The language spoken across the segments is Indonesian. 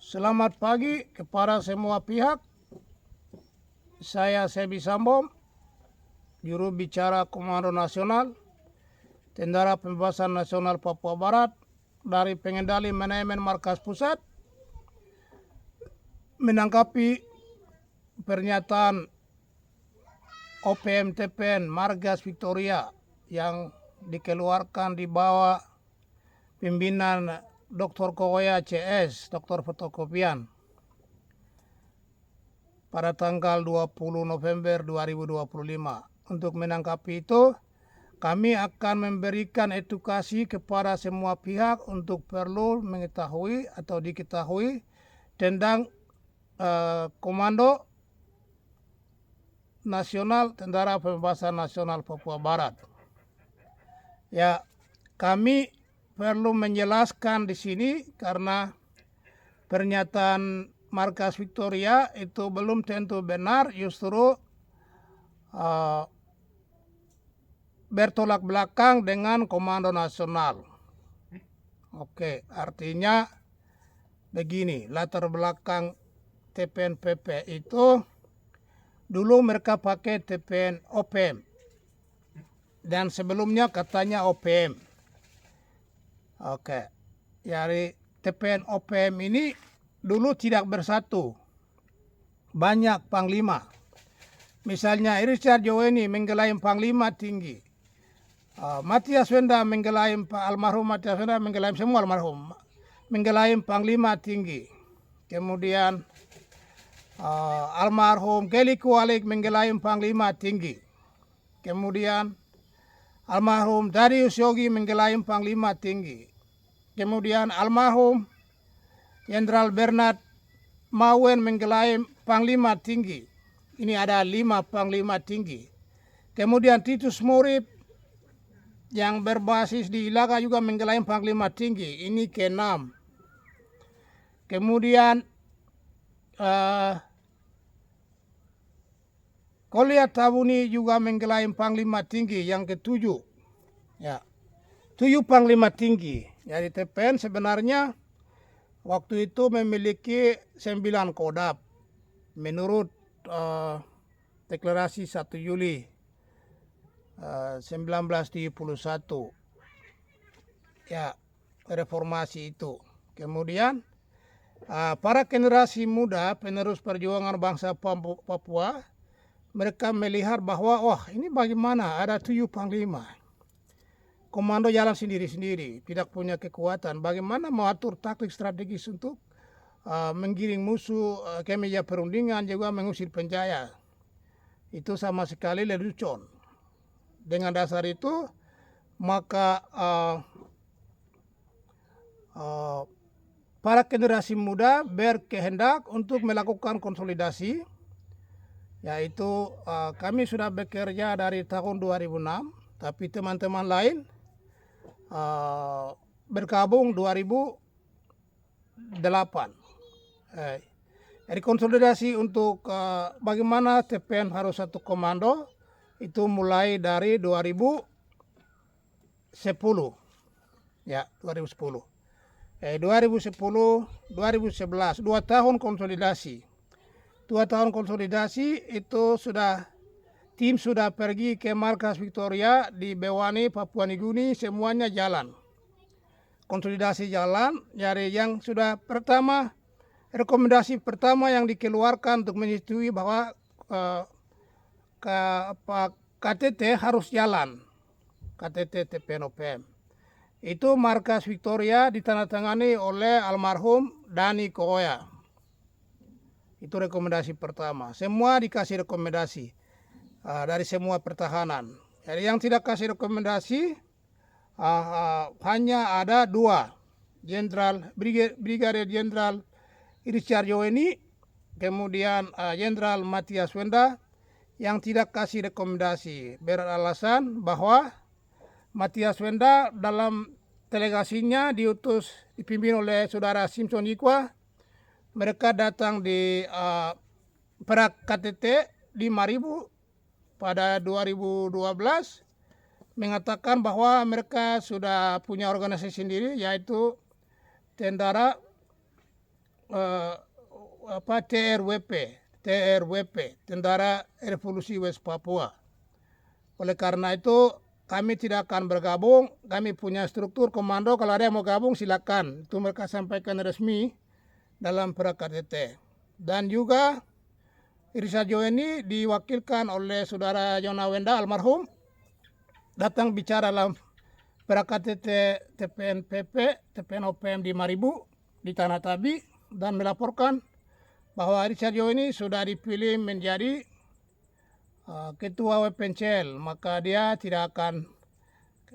Selamat pagi kepada semua pihak. Saya Sebi Sambo, juru bicara Komando Nasional Tentara Pembebasan Nasional Papua Barat dari Pengendali Manajemen Markas Pusat, menanggapi pernyataan OPM TPN Margas Victoria yang dikeluarkan di bawah pimpinan Dr. Kogoya CS, Dr. Fotokopian, pada tanggal 20 November 2025. Untuk menanggapi itu, kami akan memberikan edukasi kepada semua pihak untuk perlu mengetahui atau diketahui tentang Komando Nasional Tentara Pembebasan Nasional Papua Barat. Ya, kami perlu menjelaskan di sini karena pernyataan Markas Victoria itu belum tentu benar, justru bertolak belakang dengan Komando Nasional. Oke, artinya begini, latar belakang TPN-PP itu dulu mereka pakai TPN OPM dan sebelumnya katanya OPM. Oke, jadi TPN OPM ini dulu tidak bersatu, banyak panglima. Misalnya Richard Joweni menggelar panglima tinggi, Matias Wenda menggelar, almarhum Matias Wenda menggelar, semua almarhum menggelar panglima tinggi. Kemudian almarhum Kelly Kualik menggelar panglima tinggi. Kemudian almarhum Darius Yogi menggelar panglima tinggi. Kemudian almarhum Jenderal Bernard Mawen menggelar panglima tinggi. Ini ada 5 panglima tinggi. Kemudian Titus Murib yang berbasis di Ilaga juga menggelar panglima tinggi. Ini ke-6. Kemudian Kolia Tabuni juga menggelar panglima tinggi yang ke-7. Ya, 7 panglima tinggi. Jadi TPN sebenarnya waktu itu memiliki 9 kodab menurut deklarasi 1 Juli 1971. Ya, reformasi itu. Kemudian para generasi muda penerus perjuangan bangsa Papua, mereka melihat bahwa wah, ini bagaimana ada 7 panglima. Komando jalan sendiri-sendiri, tidak punya kekuatan. Bagaimana mengatur taktik strategis untuk menggiring musuh ke meja perundingan, juga mengusir penjaya. Itu sama sekali lelucon. Dengan dasar itu, maka para generasi muda berkehendak untuk melakukan konsolidasi, yaitu kami sudah bekerja dari tahun 2006, tapi teman-teman lain bergabung 2008. Jadi konsolidasi untuk bagaimana TPN harus satu komando itu mulai dari 2010. Ya, 2010. 2010, 2011, 2 tahun konsolidasi. 2 tahun konsolidasi itu tim sudah pergi ke Markas Victoria di Bewani, Papua Nugini, semuanya jalan. Konsolidasi jalan, jadi yang sudah pertama, rekomendasi pertama yang dikeluarkan untuk menyetujui bahwa KTT harus jalan, KTT TPN OPM. Itu Markas Victoria ditandatangani oleh almarhum Dani Kogoya. Itu rekomendasi pertama. Semua dikasih rekomendasi dari semua pertahanan. Jadi yang tidak kasih rekomendasi hanya ada 2, Brigadier Jenderal Richard Joweni, kemudian Jenderal Matias Wenda yang tidak kasih rekomendasi, beralasan bahwa Matias Wenda dalam delegasinya dipimpin oleh saudara Simpson Yikwa. Mereka datang di Perak KTT 5.000 pada 2012, mengatakan bahwa mereka sudah punya organisasi sendiri, yaitu Tentara TRWP, Tentara Revolusi West Papua. Oleh karena itu kami tidak akan bergabung, kami punya struktur komando, kalau ada yang mau gabung silakan. Itu mereka sampaikan resmi dalam pra-KTT. Dan juga Irisarjo ini diwakilkan oleh saudara Yona Wenda almarhum, datang bicara dalam pra-KTT TPNPP, TPNOPM di Maribu, di Tanah Tabi, dan melaporkan bahwa Irisarjo ini sudah dipilih menjadi ketua WPNCL, maka dia tidak akan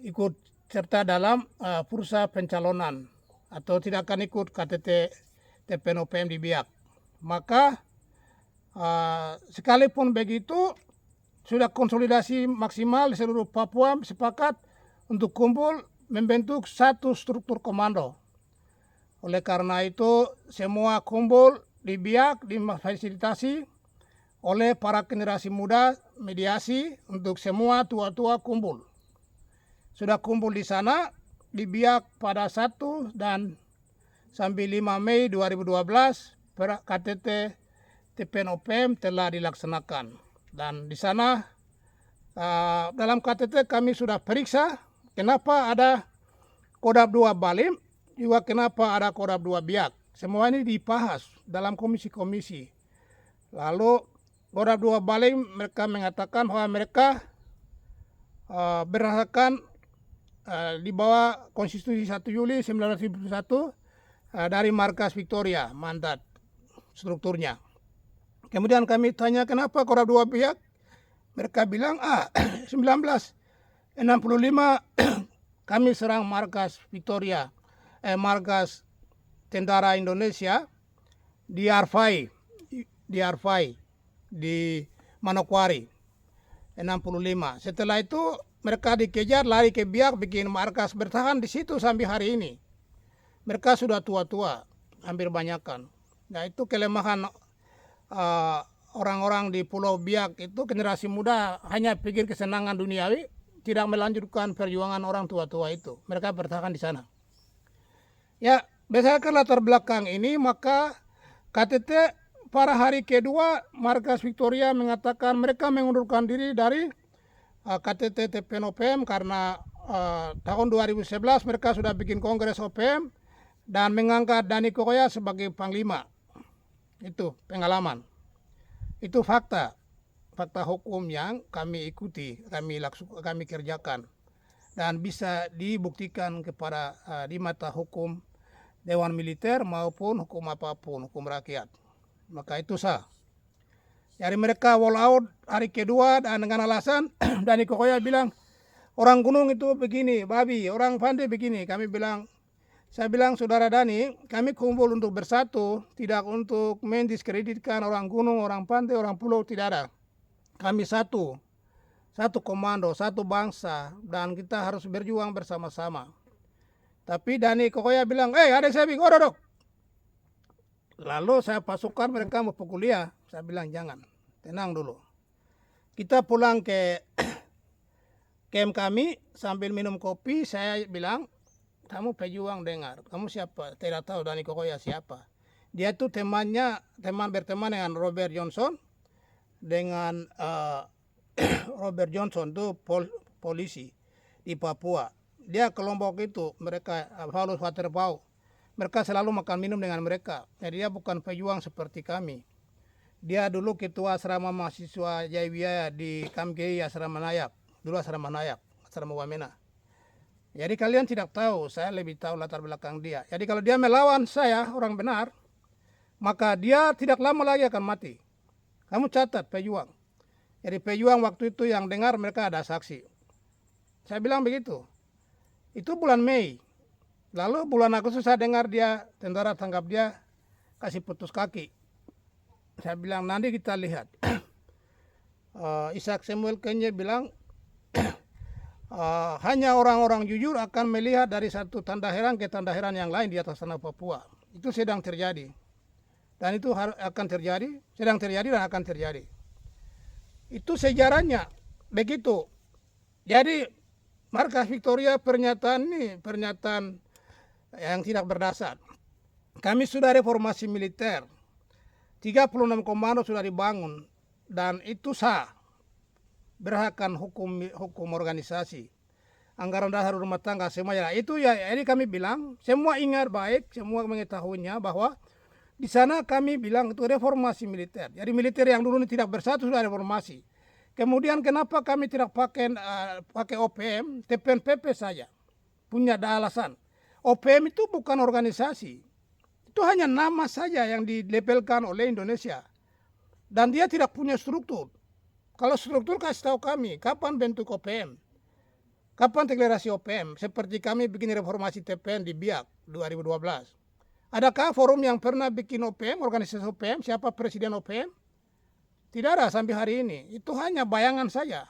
ikut serta dalam bursa pencalonan atau tidak akan ikut KTT TPNOPM di Biak. Maka sekalipun begitu sudah konsolidasi maksimal di seluruh Papua sepakat untuk kumpul membentuk satu struktur komando. Oleh karena itu semua kumpul di Biak difasilitasi oleh para generasi muda, mediasi untuk semua tua-tua kumpul. Sudah kumpul di sana, di Biak pada 1 dan sampai 5 Mei 2012, KTT TPNOPM telah dilaksanakan. Dan di sana, dalam KTT kami sudah periksa kenapa ada Kodab 2 Balim, juga kenapa ada Kodab 2 Biak. Semua ini dibahas dalam komisi-komisi. Lalu Kodab 2 Balim mereka mengatakan bahwa mereka berdasarkan di bawah Konstitusi 1 Juli 1951 dari Markas Victoria, mandat strukturnya. Kemudian kami tanya kenapa Kodab 2 Biak, mereka bilang 1965 kami serang Markas Victoria, Markas Tentara Indonesia di Arfai di Manokwari 65. Setelah itu mereka dikejar lari ke Biak bikin markas bertahan di situ sampai hari ini. Mereka sudah tua-tua, hampir banyakan. Nah itu kelemahan orang-orang di Pulau Biak itu, generasi muda hanya pikir kesenangan duniawi, tidak melanjutkan perjuangan orang tua-tua itu. Mereka bertahan di sana. Ya, berdasarkan latar belakang ini maka KTT pada hari kedua Markas Victoria mengatakan mereka mengundurkan diri dari KTT TPNOPM karena tahun 2011 mereka sudah bikin kongres OPM dan mengangkat Dani Kokoya sebagai panglima. Itu pengalaman. Itu fakta hukum yang kami ikuti, kami kerjakan dan bisa dibuktikan kepada di mata hukum Dewan Militer maupun hukum apapun, hukum rakyat. Maka itu sah. Jadi mereka wall out hari kedua dan dengan alasan Dani Kokoya bilang orang gunung itu begini, babi, orang pandai begini. Saya bilang saudara Dani, kami kumpul untuk bersatu, tidak untuk mendiskreditkan orang gunung, orang pantai, orang pulau, tidak ada. Kami satu komando, satu bangsa dan kita harus berjuang bersama-sama. Tapi Dani Kokoya bilang, ada saya bingung, dok. Lalu saya pasukan mereka mau pukul dia. Saya bilang jangan, tenang dulu. Kita pulang ke camp kami sambil minum kopi. Saya bilang, kamu pejuang dengar. Kamu siapa? Tidak tahu Dani Kokoya siapa. Dia itu teman berteman dengan Robert Johnson. Dengan Robert Johnson itu polisi di Papua. Dia kelompok itu, mereka Paulus Waterpau. Mereka selalu makan minum dengan mereka. Jadi dia bukan pejuang seperti kami. Dia dulu ketua asrama mahasiswa Jayawiyaya di Kamkei Asrama Nayak. Dulu Asrama Nayak, Asrama Wamena. Jadi kalian tidak tahu, saya lebih tahu latar belakang dia. Jadi kalau dia melawan saya, orang benar, maka dia tidak lama lagi akan mati. Kamu catat pejuang. Jadi pejuang waktu itu yang dengar mereka ada saksi. Saya bilang begitu. Itu bulan Mei. Lalu bulan Agustus saya dengar dia, tentara tangkap dia, kasih putus kaki. Saya bilang nanti kita lihat. Ishak Samuel Kenye bilang, hanya orang-orang jujur akan melihat dari satu tanda heran ke tanda heran yang lain di atas tanah Papua. Itu sedang terjadi. Dan itu akan terjadi, sedang terjadi dan akan terjadi. Itu sejarahnya begitu. Jadi Markas Victoria pernyataan yang tidak berdasar. kami sudah reformasi militer. 36 komando sudah dibangun dan itu sah. Berdasarkan hukum organisasi. Anggaran dasar rumah tangga semua ya. Itu ya, ini kami bilang, semua ingat baik, semua mengetahuinya bahwa di sana kami bilang itu reformasi militer. Jadi militer yang dulu ini tidak bersatu sudah reformasi. Kemudian kenapa kami tidak pakai OPM, TPN PP saja? Punya alasan. OPM itu bukan organisasi. Itu hanya nama saja yang dilabelkan oleh Indonesia. Dan dia tidak punya struktur. Kalau struktur kasih tahu kami, kapan bentuk OPM? Kapan deklarasi OPM? Seperti kami bikin reformasi TPN di Biak 2012. Adakah forum yang pernah bikin OPM, organisasi OPM, siapa presiden OPM? Tidak ada sampai hari ini. Itu hanya bayangan saja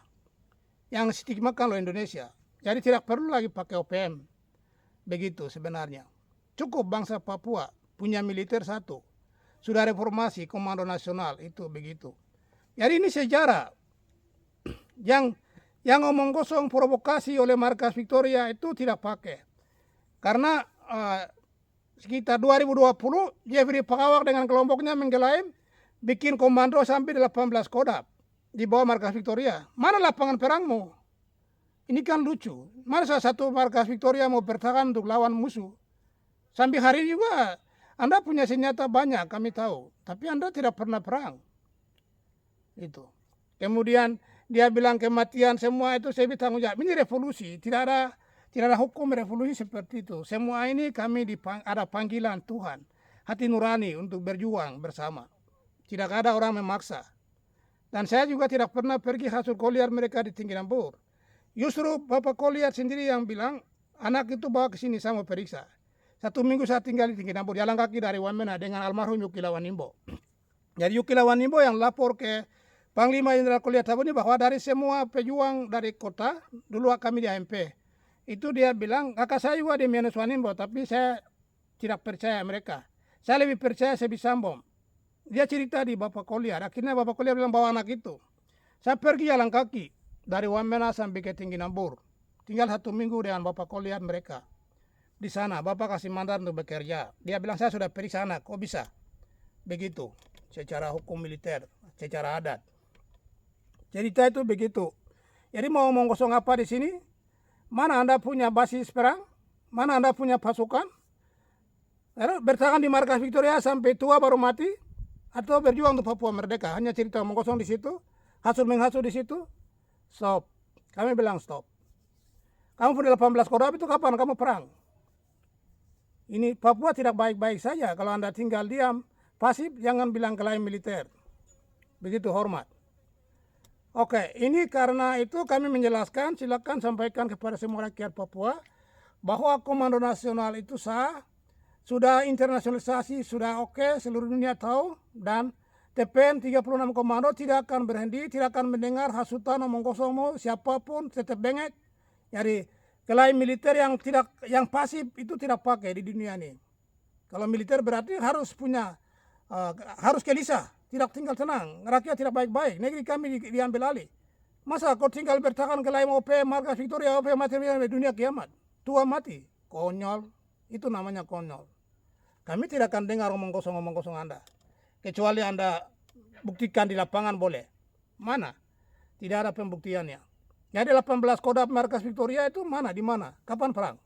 yang stigmakan oleh Indonesia. Jadi tidak perlu lagi pakai OPM. Begitu sebenarnya. Cukup bangsa Papua punya militer satu. Sudah reformasi, komando nasional, itu begitu. Jadi ini sejarah. Yang ngomong kosong provokasi oleh Markas Victoria itu tidak pakai. Karena sekitar 2020 Jeffrey Pakawak dengan kelompoknya mengklaim bikin komando sampai 18 Kodam di bawah Markas Victoria. Mana lapangan perangmu? Ini kan lucu. Mana salah satu Markas Victoria mau bertahan untuk lawan musuh? Sampai hari ini juga Anda punya senjata banyak, kami tahu. Tapi Anda tidak pernah perang. Itu. Kemudian dia bilang kematian semua itu saya tanggung jawab. Ini revolusi. Tidak ada hukum revolusi seperti itu. Semua ini kami ada panggilan Tuhan. Hati nurani untuk berjuang bersama. Tidak ada orang memaksa. Dan saya juga tidak pernah pergi hasil Koliar mereka di Tinggi Nambur. Justru Bapak Koliar sendiri yang bilang, anak itu bawa ke sini saya mau periksa. 1 minggu saya tinggal di Tinggi Nambur, jalan kaki dari Wamena dengan almarhum Yuki Lawanimbo. Jadi Yuki Lawanimbo yang lapor ke Panglima Jenderal Koliar Tabuni bahwa dari semua pejuang dari kota, dulu kami di AMP, itu dia bilang, kakak saya juga di Minus Wanimbo, tapi saya tidak percaya mereka. Saya lebih percaya Sebi Sambom. Dia cerita di Bapak Koliar. Akhirnya Bapak Koliar bilang bawa anak itu. Saya pergi jalan kaki dari Wamena sampai ke Tinggi Nambur. Tinggal 1 minggu dengan Bapak Koliar mereka. Di sana Bapak kasih mandat untuk bekerja. Dia bilang saya sudah periksa anak. Kok bisa? Begitu. Secara hukum militer. Secara adat. Cerita itu begitu. Jadi mau ngomong kosong apa di sini? Mana Anda punya basis perang? Mana Anda punya pasukan? Bertahan di Markas Victoria sampai tua baru mati? Atau berjuang untuk Papua merdeka? Hanya cerita omong kosong di situ? Hasut menghasut di situ? Stop. Kami bilang stop. Kamu punya 18 Kodam itu kapan kamu perang? Ini Papua tidak baik-baik saja. Kalau Anda tinggal diam, pasif, jangan bilang klaim militer. Begitu hormat. Oke, ini karena itu kami menjelaskan, silakan sampaikan kepada semua rakyat Papua bahwa Komando Nasional itu sah, sudah internasionalisasi, sudah oke, seluruh dunia tahu, dan TPN 36 Komando tidak akan berhenti, tidak akan mendengar hasutan omong kosong siapapun tetap bengek. Jadi klaim militer yang pasif itu tidak pakai di dunia ini. Kalau militer berarti harus punya harus gelisah, tidak tinggal tenang, rakyat tidak baik-baik, negeri kami diambil alih. Masa kau tinggal bertahan klaim OP, Markas Victoria, OP mati di dunia kiamat, tua mati, konyol, itu namanya konyol. Kami tidak akan dengar omong kosong Anda. Kecuali Anda buktikan di lapangan boleh. Mana? Tidak ada pembuktiannya. Jadi 18 Kodam Markas Victoria itu mana? Di mana? Kapan perang?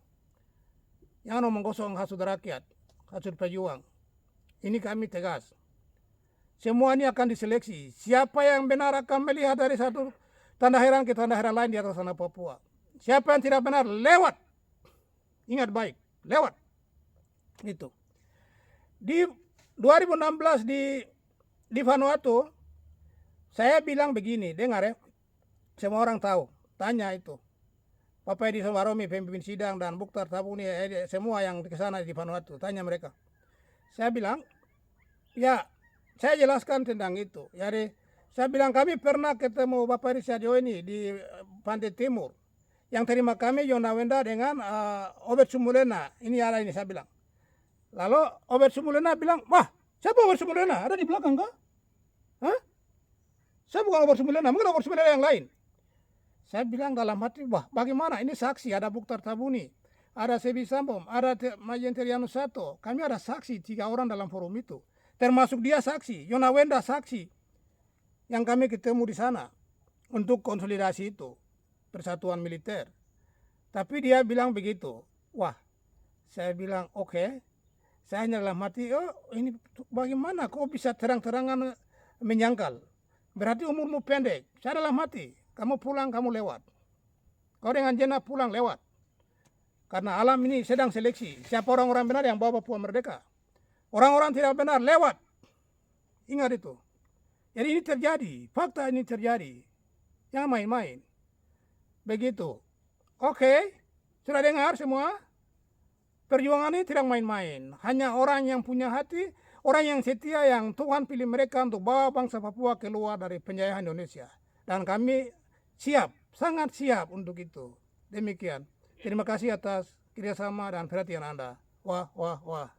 Jangan omong kosong hasut rakyat, hasut pejuang. Ini kami tegas. Semuanya akan diseleksi. Siapa yang benar akan melihat dari satu tanda heran ke tanda heran lain di atas tanah Papua. Siapa yang tidak benar lewat. Ingat baik, lewat. Itu. Di 2016 di Vanuatu, saya bilang begini, dengar ya, semua orang tahu, tanya itu. Papa Edi Sawaromi, pemimpin sidang, dan Buktar Tabuni, semua yang ke sana di Vanuatu, tanya mereka. Saya bilang, ya, saya jelaskan tentang itu. Jadi, saya bilang kami pernah ketemu Bapak Edi Sadio ini di Pantai Timur. Yang terima kami Yona Wenda dengan Obed Sumulena. Ini ada ini, saya bilang. Lalu Obed Sumulena bilang, wah, siapa Obed Sumulena? Ada di belakang kah? Hah? Saya bukan Obed Sumulena, mungkin Obed Sumulena yang lain. Saya bilang dalam hati, wah bagaimana? Ini saksi, ada Buktar Tabuni. ada Sebi Sambo, ada Majen Terianus Sato. Kami ada saksi 3 orang dalam forum itu. Termasuk dia saksi, Yona Wenda saksi. Yang kami ketemu di sana untuk konsolidasi itu, persatuan militer. Tapi dia bilang begitu. Wah, saya bilang oke. Saya hanya dalam hati, oh ini bagaimana kok bisa terang-terangan menyangkal. Berarti umurmu pendek. Saya dalam hati, kamu pulang, kamu lewat. Kau dengan Jena pulang lewat. Karena alam ini sedang seleksi. Siapa orang-orang benar yang bawa Papua merdeka. Orang-orang tidak benar lewat. Ingat itu. Jadi ini terjadi. Fakta ini terjadi. Jangan main-main. Begitu. Oke. Sudah dengar semua? Perjuangan ini tidak main-main. Hanya orang yang punya hati, orang yang setia yang Tuhan pilih mereka untuk bawa bangsa Papua keluar dari penjajahan Indonesia. Dan kami siap, sangat siap untuk itu. Demikian. Terima kasih atas kerjasama dan perhatian Anda. Wah, wah, wah.